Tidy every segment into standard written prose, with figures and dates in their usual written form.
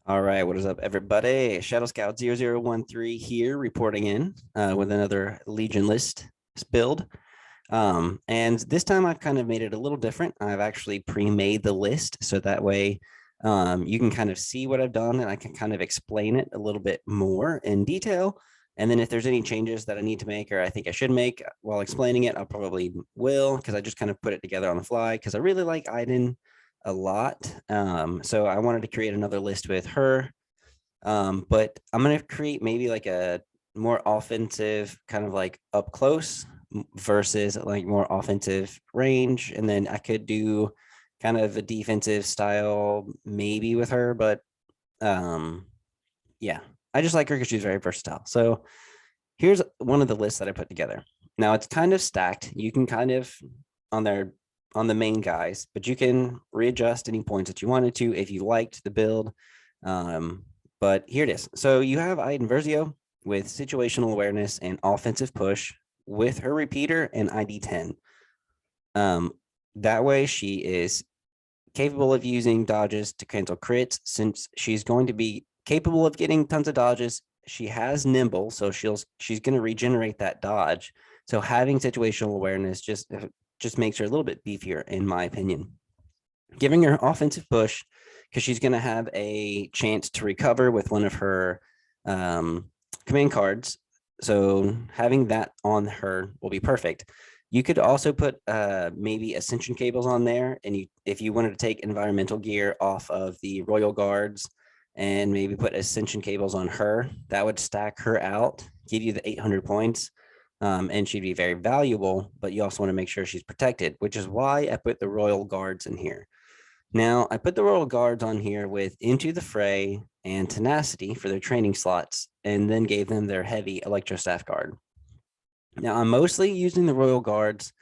All right, what is up, everybody? Shadow Scout 0013 here, reporting in with another Legion list build. And this time I've kind of made it a little different. I've actually pre-made the list so that way you can kind of see what I've done and I can kind of explain it a little bit more in detail. And then if there's any changes that I need to make or I think I should make while explaining it, I'll probably will because I just kind of put it together on the fly because I really like Iden a lot. So I wanted to create another list with her. But I'm going to create maybe like a more offensive kind of like up close versus like more offensive range. And then I could do kind of a defensive style maybe with her, but um, yeah, I just like her because she's very versatile. So here's one of the lists that I put together. Now it's kind of stacked. You can kind of on their on the main guys, but you can readjust any points that you wanted to if you liked the build. But here it is. So you have Iden Versio with situational awareness and offensive push with her repeater and ID 10. That way she is capable of using dodges to cancel crits since she's going to be capable of getting tons of dodges. She has nimble, so she's going to regenerate that dodge. So having situational awareness just makes her a little bit beefier, in my opinion. Giving her offensive push because she's going to have a chance to recover with one of her command cards. So having that on her will be perfect. You could also put maybe ascension cables on there, and if you wanted to take environmental gear off of the Royal Guards and maybe put ascension cables on her, that would stack her out, give you the 800 points, and she'd be very valuable. But you also want to make sure she's protected, which is why I put the Royal Guards in here. Now, I put the Royal Guards on here with Into the Fray and Tenacity for their training slots, and then gave them their heavy Electrostaff Guard. Now, I'm mostly using the Royal Guards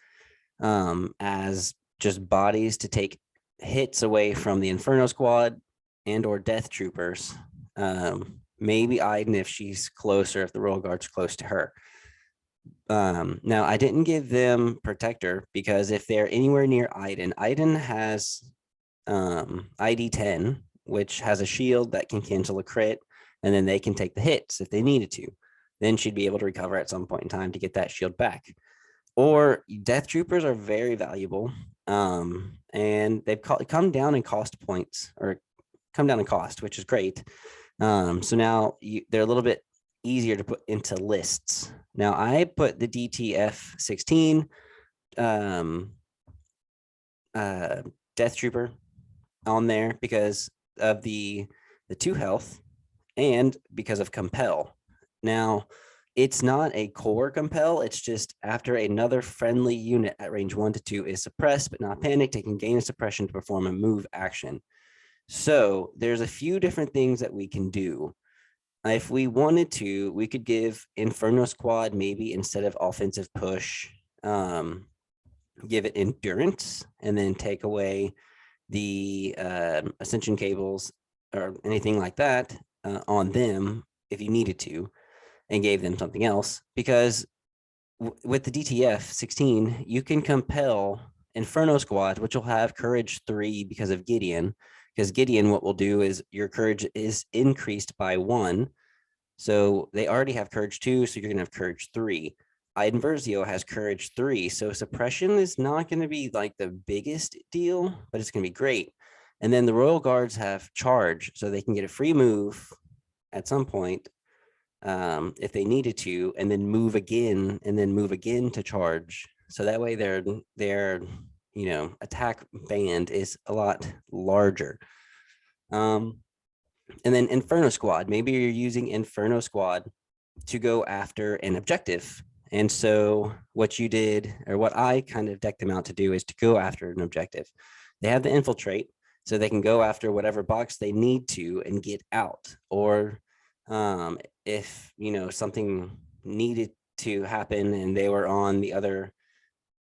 as just bodies to take hits away from the Inferno Squad and or Death Troopers. Maybe Iden if she's closer, if the Royal Guard's close to her. Now, I didn't give them Protector because if they're anywhere near Iden has ID 10, which has a shield that can cancel a crit, and then they can take the hits if they needed to. Then she'd be able to recover at some point in time to get that shield back. Or Death Troopers are very valuable, and they've come down in cost points or come down in cost, which is great. So now they're a little bit easier to put into lists. Now I put the DTF 16 Death Trooper on there because of the 2 health and because of compel. Now, it's not a core compel. It's just after another friendly unit at range 1 to 2 is suppressed but not panicked, it can gain a suppression to perform a move action. So there's a few different things that we can do. If we wanted to, we could give Inferno Squad maybe instead of offensive push, give it endurance and then take away the ascension cables or anything like that on them if you needed to, and gave them something else. Because with the DTF 16, you can compel Inferno Squad, which will have courage 3 because of Gideon. Because Gideon, what we'll do is your courage is increased by 1. So they already have courage 2, so you're going to have courage 3. Iden Versio has courage 3, so suppression is not going to be like the biggest deal, but it's going to be great. And then the Royal Guards have charge, so they can get a free move at some point if they needed to, and then move again, and then move again to charge. So that way their attack band is a lot larger. And then Inferno Squad. Maybe you're using Inferno Squad to go after an objective. And so what you did, or what I kind of decked them out to do, is to go after an objective. They have the infiltrate, so they can go after whatever box they need to and get out. Or if something needed to happen and they were on the other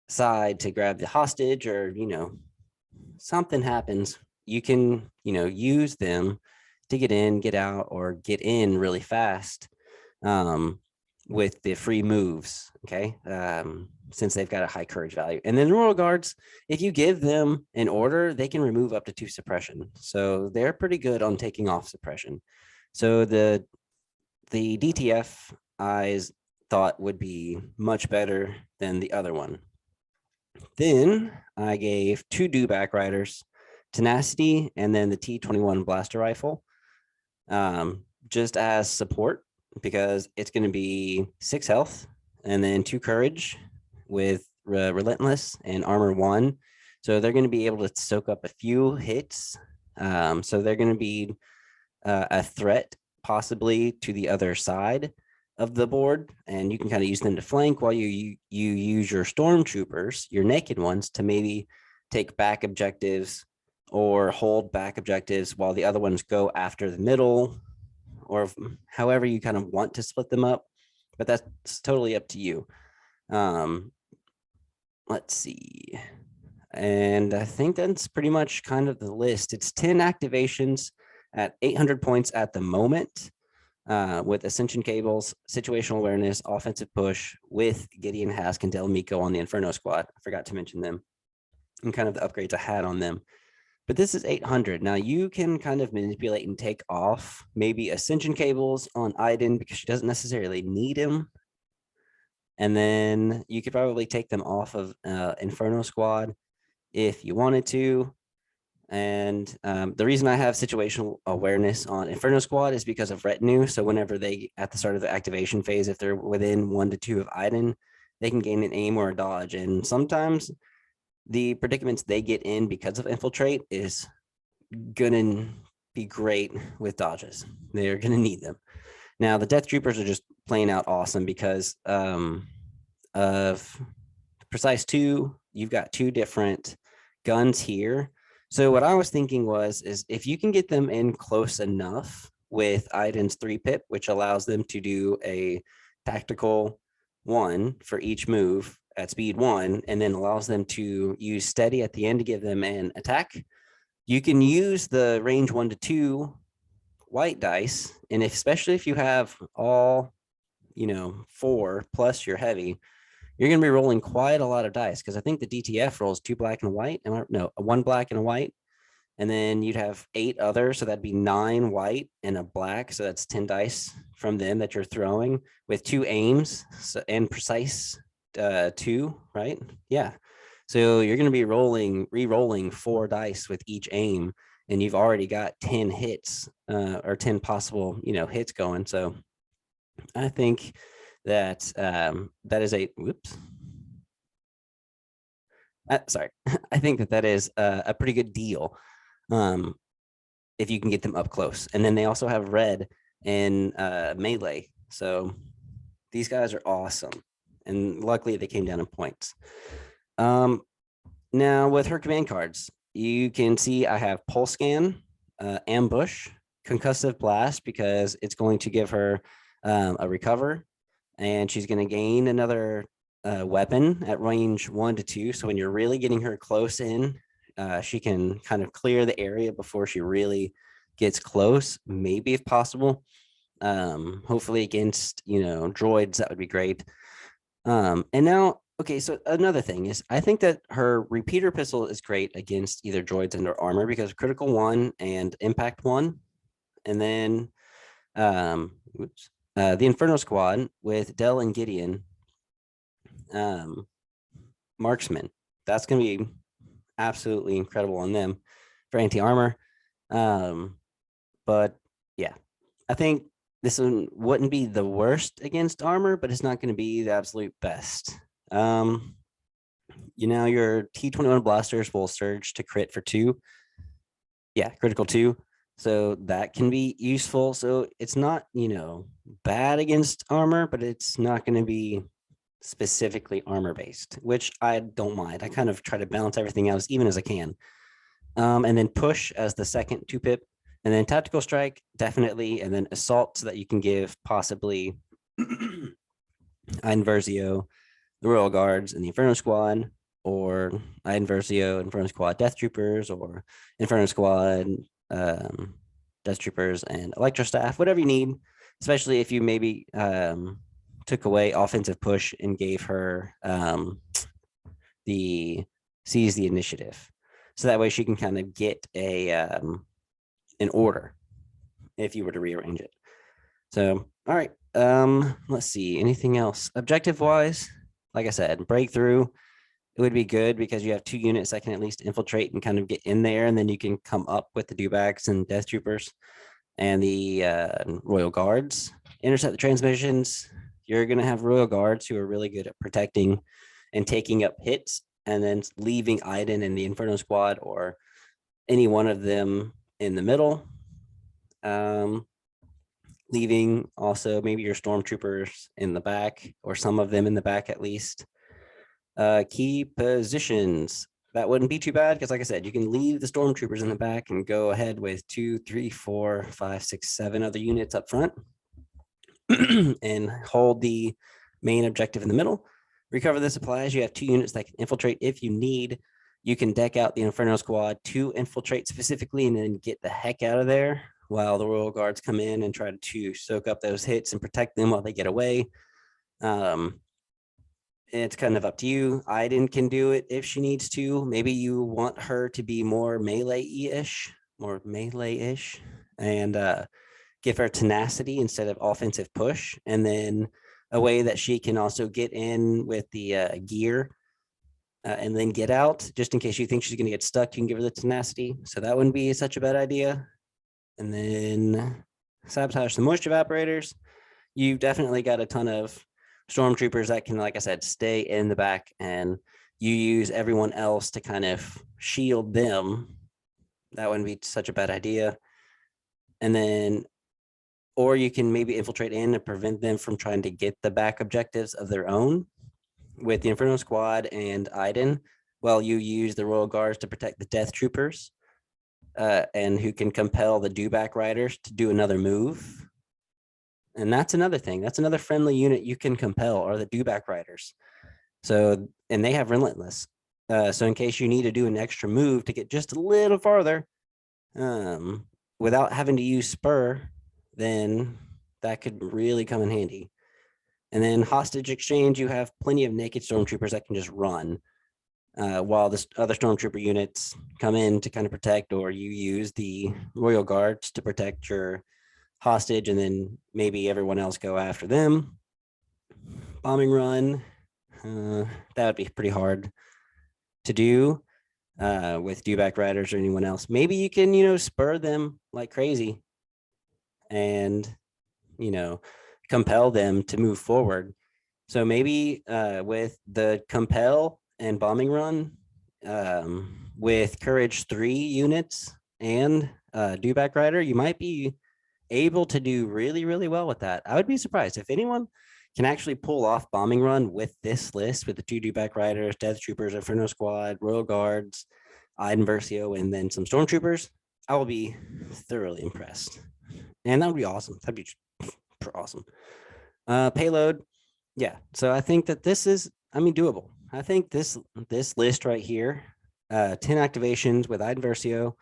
side to grab the hostage, or something happens, you can use them to get in, get out, or get in really fast. with the free moves, okay? Since they've got a high courage value. And then the Royal Guards, if you give them an order, they can remove up to 2 suppression. So they're pretty good on taking off suppression. So the DTF I thought would be much better than the other one. Then I gave 2 Dewback riders, Tenacity, and then the T-21 blaster rifle, just as support, because it's going to be 6 health and then 2 courage with Relentless and armor 1. So they're going to be able to soak up a few hits. So they're going to be a threat possibly to the other side of the board, and you can kind of use them to flank while you use your stormtroopers, your naked ones, to maybe take back objectives or hold back objectives while the other ones go after the middle, or however you kind of want to split them up. But that's totally up to you. Let's see. And I think that's pretty much kind of the list. It's 10 activations at 800 points at the moment, with Ascension Cables, Situational Awareness, Offensive Push, with Gideon, Hask, and Del Miko on the Inferno Squad. I forgot to mention them and kind of the upgrades I had on them. But this is 800. Now you can kind of manipulate and take off maybe Ascension Cables on Iden because she doesn't necessarily need him. And then you could probably take them off of Inferno Squad if you wanted to. And the reason I have situational awareness on Inferno Squad is because of retinue. So whenever they, at the start of the activation phase, if they're within 1 to 2 of Iden, they can gain an aim or a dodge. And sometimes the predicaments they get in because of infiltrate is gonna be great with dodges. They're gonna need them. Now the Death Troopers are just playing out awesome because of Precise 2, you've got 2 different guns here. So what I was thinking is if you can get them in close enough with Iden's 3-pip, which allows them to do a tactical 1 for each move at speed 1, and then allows them to use steady at the end to give them an attack, you can use the range 1 to 2 white dice. And especially if you have all, 4 plus your heavy, you're going to be rolling quite a lot of dice, because I think the DTF rolls 2 black and white. No, 1 black and a white. And then you'd have 8 others. So that'd be 9 white and a black. So that's 10 dice from them that you're throwing with 2 aims and precise 2, right? Yeah. So you're going to be re-rolling 4 dice with each aim. And you've already got 10 hits or 10 possible, hits going. So I think that that is a sorry. I think that is a pretty good deal if you can get them up close. And then they also have red and melee. So these guys are awesome. And luckily they came down in points. Now with her command cards, you can see I have Pulse Scan, Ambush, Concussive Blast, because it's going to give her a recover, and she's going to gain another weapon at range 1 to 2. So when you're really getting her close in, she can kind of clear the area before she really gets close, maybe if possible. Hopefully against, droids, that would be great. And now, okay, so another thing is I think that her repeater pistol is great against either droids and or armor, because critical 1 and impact 1. And then the Inferno Squad with Del and Gideon, marksman, that's going to be absolutely incredible on them for anti-armor. But yeah, I think this one wouldn't be the worst against armor, but it's not going to be the absolute best. Your T-21 blasters will surge to crit for 2. Yeah, critical 2. So that can be useful. So it's not, bad against armor, but it's not going to be specifically armor based, which I don't mind. I kind of try to balance everything out as even as I can. And then push as the second 2-pip, and then tactical strike, definitely. And then assault, so that you can give possibly Iden Versio, the Royal Guards, and the Inferno Squad, or Iden Versio, Inferno Squad Death Troopers, or Inferno Squad Death Troopers and Electro Staff, whatever you need, especially if you maybe took away offensive push and gave her the seize the initiative. So that way she can kind of get a an order if you were to rearrange it. So, all right. Let's see. Anything else? Objective wise, like I said, breakthrough. It would be good because you have 2 units that can at least infiltrate and kind of get in there, and then you can come up with the Dewbacks and Death Troopers and the Royal Guards. Intercept the transmissions. You're going to have Royal Guards who are really good at protecting and taking up hits, and then leaving Iden and the Inferno Squad or any one of them in the middle. Leaving also maybe your stormtroopers in the back, or some of them in the back at least. Key positions. That wouldn't be too bad because, like I said, you can leave the stormtroopers in the back and go ahead with 2, 3, 4, 5, 6, 7 other units up front and hold the main objective in the middle. Recover the supplies. You have 2 units that can infiltrate if you need. You can deck out the Inferno Squad to infiltrate specifically and then get the heck out of there while the Royal Guards come in and try to soak up those hits and protect them while they get away. It's kind of up to you. Iden can do it if she needs to. Maybe you want her to be more melee-ish, and give her tenacity instead of offensive push. And then a way that she can also get in with the gear and then get out, just in case you think she's going to get stuck, you can give her the tenacity. So that wouldn't be such a bad idea. And then sabotage the moisture evaporators. You've definitely got a ton of stormtroopers that can, like I said, stay in the back, and you use everyone else to kind of shield them. That wouldn't be such a bad idea. And then, or you can maybe infiltrate in and prevent them from trying to get the back objectives of their own with the Inferno Squad and Iden, while you use the Royal Guards to protect the Death Troopers, and who can compel the Dewback Riders to do another move. And that's another thing. That's another friendly unit you can compel, are the Dewback Riders. So, and they have Relentless. So in case you need to do an extra move to get just a little farther, without having to use Spur, then that could really come in handy. And then hostage exchange, you have plenty of naked stormtroopers that can just run, while the other stormtrooper units come in to kind of protect, or you use the Royal Guards to protect your hostage, and then maybe everyone else go after them. Bombing run, that would be pretty hard to do with Dewback Riders or anyone else. Maybe you can, spur them like crazy and, compel them to move forward. So maybe with the compel and bombing run, with Courage 3 units and Dewback Rider, you might be able to do really, really well with that. I would be surprised if anyone can actually pull off bombing run with this list, with the 2 Dewback Riders, Death Troopers, Inferno Squad, Royal Guards, Iden Versio, and then some Stormtroopers. I will be thoroughly impressed. And that would be awesome. That'd be awesome. Payload. Yeah. So I think that this is, doable. I think this list right here, 10 activations with Iden Versio,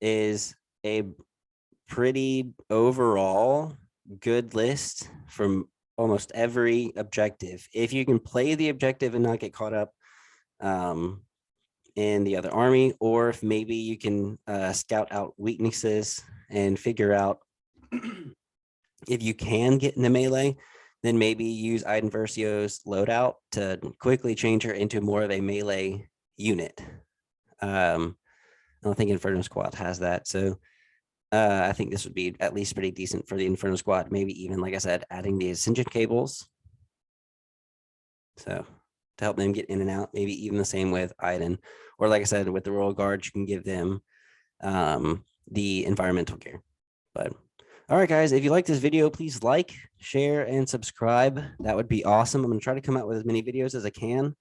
is a pretty overall good list from almost every objective. If you can play the objective and not get caught up in the other army, or if maybe you can scout out weaknesses and figure out if you can get into melee, then maybe use Iden Versio's loadout to quickly change her into more of a melee unit. I don't think Inferno Squad has that, so I think this would be at least pretty decent for the Inferno Squad. Maybe even, like I said, adding the ascension cables, so to help them get in and out. Maybe even the same with Iden, or like I said, with the Royal Guard, you can give them the environmental gear. But all right, guys, if you like this video, please like, share, and subscribe. That would be awesome. I'm going to try to come out with as many videos as I can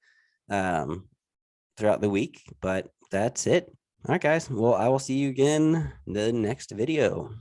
throughout the week, but that's it. All right, guys. Well, I will see you again in the next video.